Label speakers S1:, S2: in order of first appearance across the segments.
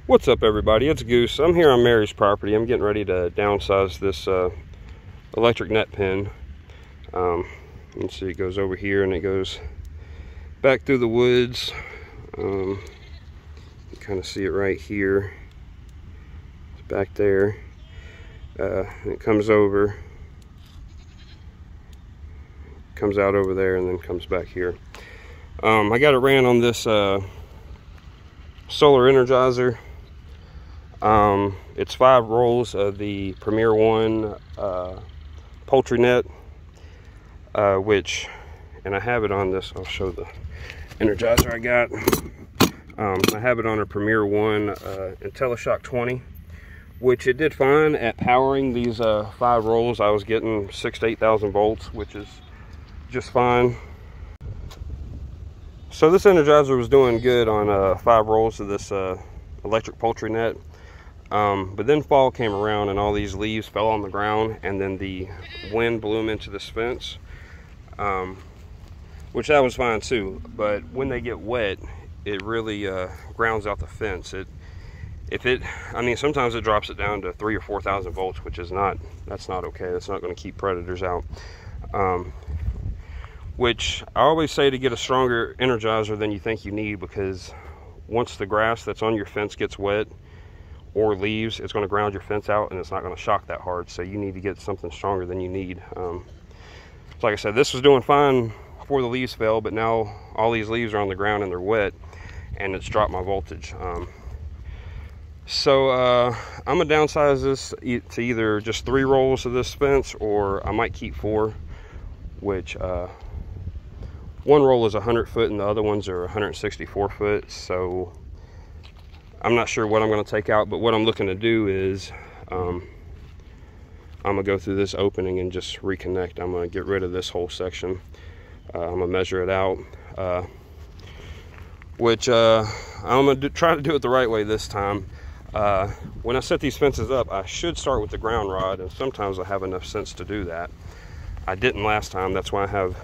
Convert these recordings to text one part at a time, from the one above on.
S1: What's up, everybody? It's Goose. I'm here on Mary's property. I'm getting ready to downsize this electric net pen. You can see it goes over here and it goes back through the woods. You kind of see it right here. It's back there. And it comes over, comes out over there, and then comes back here. I got it ran on this solar energizer. It's 5 rolls of the premier1 poultry net, and I have it on this. I'll show the energizer I got. I have it on a premier1 IntelliShock 20, which it did fine at powering these 5 rolls. I was getting 6,000 to 8,000 volts, which is just fine. So this energizer was doing good on 5 rolls of this electric poultry net. But then fall came around and all these leaves fell on the ground, and then the wind blew them into this fence, which that was fine too. But when they get wet, it really grounds out the fence. I mean, sometimes it drops it down to 3,000 or 4,000 volts, which is that's not okay. That's not going to keep predators out. Which I always say to get a stronger energizer than you think you need, because once the grass that's on your fence gets wet or leaves, it's going to ground your fence out and it's not going to shock that hard. So you need to get something stronger than you need. So like I said, this was doing fine before the leaves fell, but now all these leaves are on the ground and they're wet, and it's dropped my voltage. So I'm gonna downsize this to either just 3 rolls of this fence, or I might keep 4, which one roll is 100 foot and the other ones are 164 foot. So I'm not sure what I'm going to take out, but what I'm looking to do is I'm going to go through this opening and just reconnect. I'm going to get rid of this whole section. I'm going to measure it out, which I'm going to try to do it the right way this time. When I set these fences up, I should start with the ground rod, and sometimes I have enough sense to do that. I didn't last time. That's why I have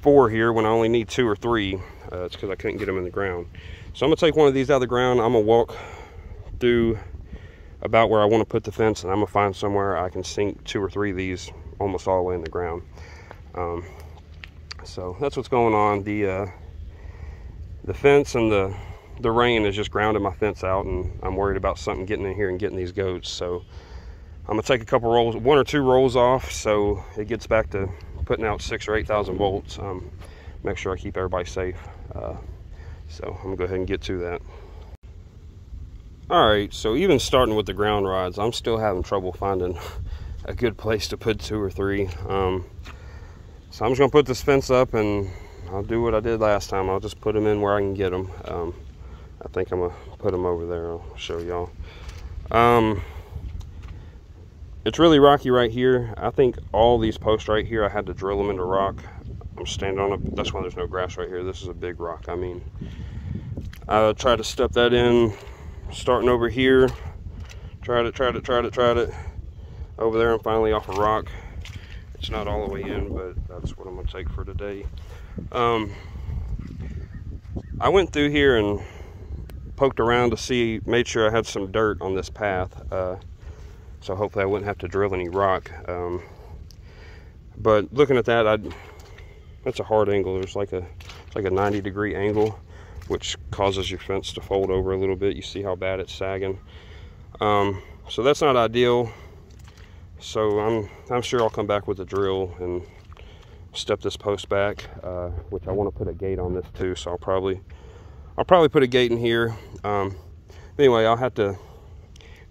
S1: 4 here when I only need 2 or 3. It's because I couldn't get them in the ground. So I'm going to take one of these out of the ground. I'm going to walk through about where I want to put the fence, and I'm going to find somewhere I can sink 2 or 3 of these almost all the way in the ground. So that's what's going on. The fence and the rain has just grounded my fence out, and I'm worried about something getting in here and getting these goats. So I'm going to take a couple rolls, 1 or 2 rolls off, so it gets back to putting out 6,000 or 8,000 volts. Make sure I keep everybody safe. So I'm gonna go ahead and get to that. All right, so even starting with the ground rods, I'm still having trouble finding a good place to put 2 or 3. So I'm just gonna put this fence up, and I'll do what I did last time. I'll just put them in where I can get them. I think I'm gonna put them over there. I'll show y'all. It's really rocky right here. I think all these posts right here, I had to drill them into rock. I'm standing on it. That's why there's no grass right here. This is a big rock. I mean, I tried to step that in, starting over here. Tried it. Over there, I'm finally off a rock. It's not all the way in, but that's what I'm gonna take for today. I went through here and poked around to see, made sure I had some dirt on this path. So hopefully I wouldn't have to drill any rock. But looking at that, that's a hard angle. There's like a 90-degree angle, which causes your fence to fold over a little bit. You see how bad it's sagging. So that's not ideal. So I'm sure I'll come back with a drill and step this post back, which I want to put a gate on this too. So I'll probably put a gate in here. Anyway,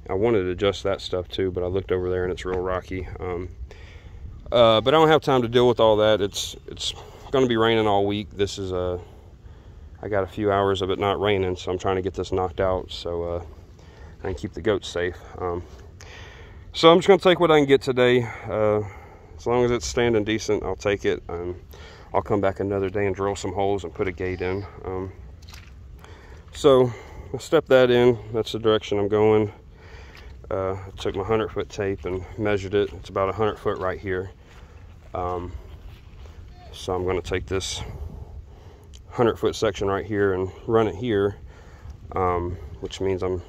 S1: I wanted to adjust that stuff too, but I looked over there and it's real rocky. But I don't have time to deal with all that. It's going to be raining all week. This is I got a few hours of it not raining, so I'm trying to get this knocked out so I can keep the goats safe. So I'm just going to take what I can get today. As long as it's standing decent, I'll take it. I'll come back another day and drill some holes and put a gate in. So I'll step that in. That's the direction I'm going. I took my 100-foot tape and measured it. It's about 100 foot right here. So I'm going to take this 100-foot section right here and run it here. which means I'm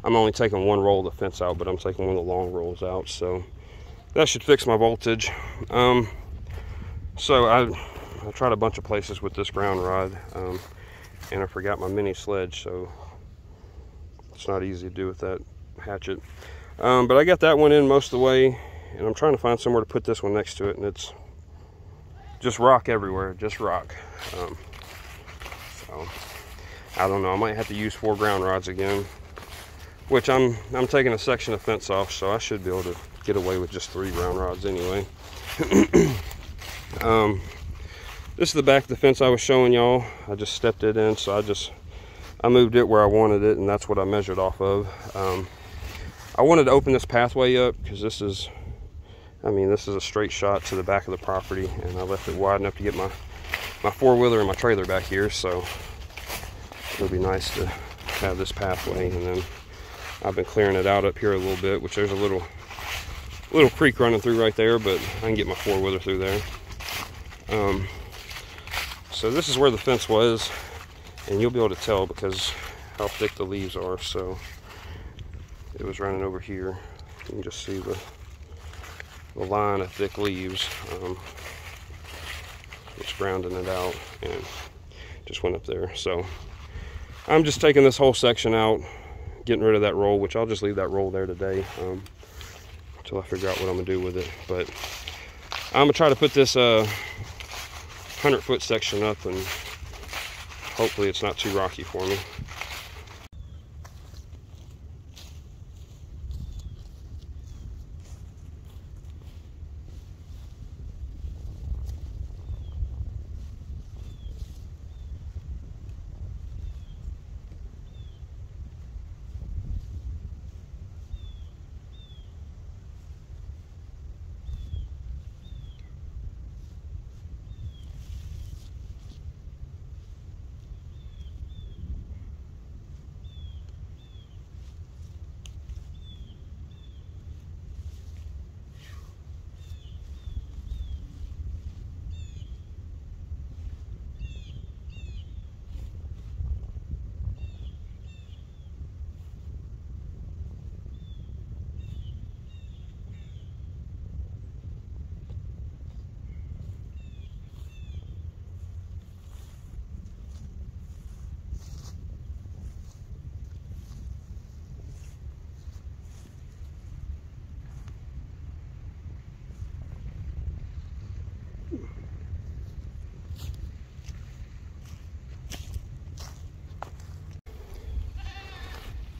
S1: only taking one roll of the fence out, but I'm taking one of the long rolls out, so that should fix my voltage. So I tried a bunch of places with this ground rod, and I forgot my mini sledge, so it's not easy to do with that hatchet. But I got that one in most of the way, and I'm trying to find somewhere to put this one next to it, and it's just rock everywhere, just rock. So I don't know, I might have to use 4 ground rods again, which I'm taking a section of fence off, so I should be able to get away with just 3 ground rods anyway. This is the back of the fence I was showing y'all. I just stepped it in, so I moved it where I wanted it, and that's what I measured off of. I wanted to open this pathway up because this is a straight shot to the back of the property, and I left it wide enough to get my 4-wheeler and my trailer back here, so it'll be nice to have this pathway. And then I've been clearing it out up here a little bit, which there's a little creek running through right there, but I can get my 4-wheeler through there. So this is where the fence was, and you'll be able to tell because how thick the leaves are. So it was running over here. You can just see the line of thick leaves. It's grounding it out and just went up there. So I'm just taking this whole section out, getting rid of that roll, which I'll just leave that roll there today until I figure out what I'm gonna do with it. But I'm gonna try to put this 100-foot section up, and hopefully it's not too rocky for me.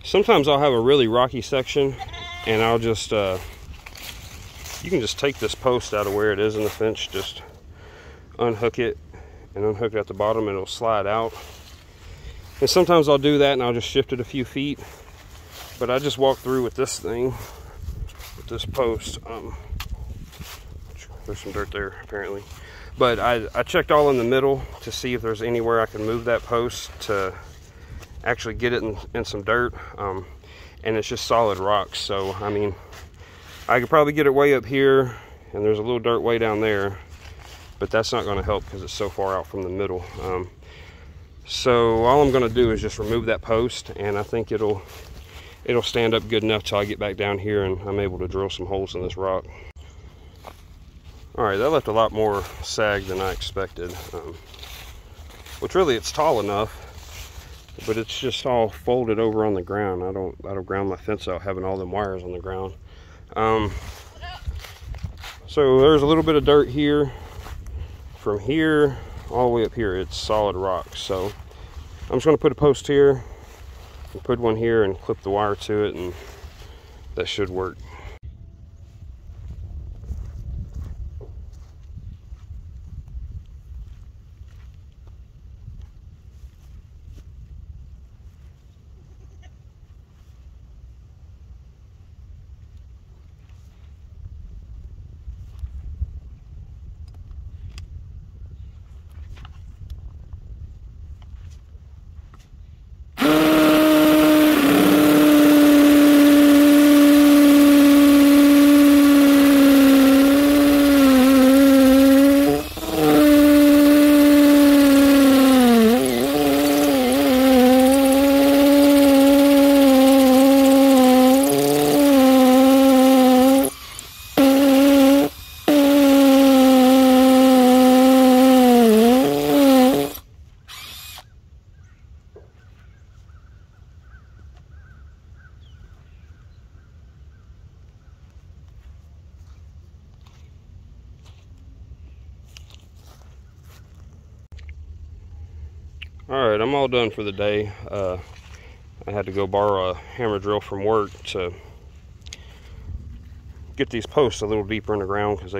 S1: Sometimes I'll have a really rocky section, and I'll just, you can just take this post out of where it is in the fence, just unhook it, and unhook it at the bottom, and it'll slide out. And sometimes I'll do that, and I'll just shift it a few feet. But I just walk through with this thing, with this post. There's some dirt there, apparently. But I checked all in the middle to see if there's anywhere I can move that post to actually get it in some dirt, and it's just solid rocks. So I mean, I could probably get it way up here, and there's a little dirt way down there, but that's not going to help because it's so far out from the middle. So all I'm going to do is just remove that post, and I think it'll stand up good enough till I get back down here and I'm able to drill some holes in this rock. All right, that left a lot more sag than I expected, which really it's tall enough, but it's just all folded over on the ground. I don't ground my fence out having all them wires on the ground. So there's a little bit of dirt here. From here all the way up here, it's solid rock. So I'm just going to put a post here, and put one here, and clip the wire to it, and that should work. Alright, I'm all done for the day. I had to go borrow a hammer drill from work to get these posts a little deeper in the ground because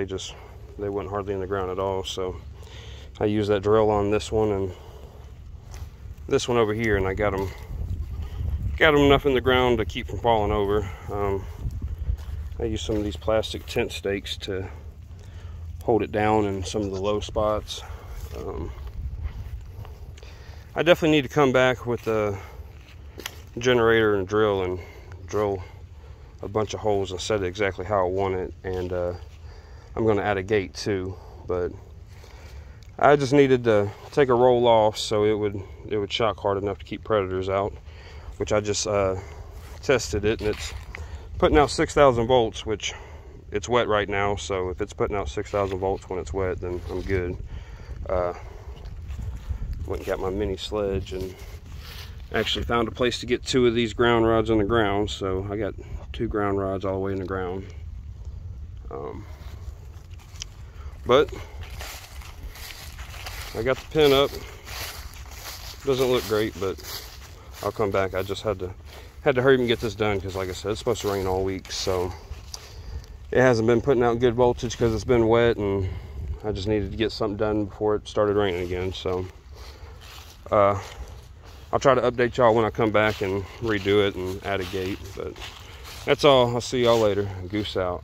S1: they weren't hardly in the ground at all. So I used that drill on this one and this one over here, and I got them enough in the ground to keep from falling over. I used some of these plastic tent stakes to hold it down in some of the low spots. I definitely need to come back with a generator and drill a bunch of holes and set it exactly how I want it. And I'm going to add a gate too, but I just needed to take a roll off so it would shock hard enough to keep predators out, which I just tested it, and it's putting out 6,000 volts, which it's wet right now. So if it's putting out 6,000 volts when it's wet, then I'm good. Went and got my mini sledge and actually found a place to get 2 of these ground rods on the ground. So I got 2 ground rods all the way in the ground. But I got the pin up. Doesn't look great, but I'll come back. I just had to hurry and get this done because, like I said, it's supposed to rain all week. So it hasn't been putting out good voltage because it's been wet, and I just needed to get something done before it started raining again. So I'll try to update y'all when I come back and redo it and add a gate. But that's all. I'll see y'all later. Goose out.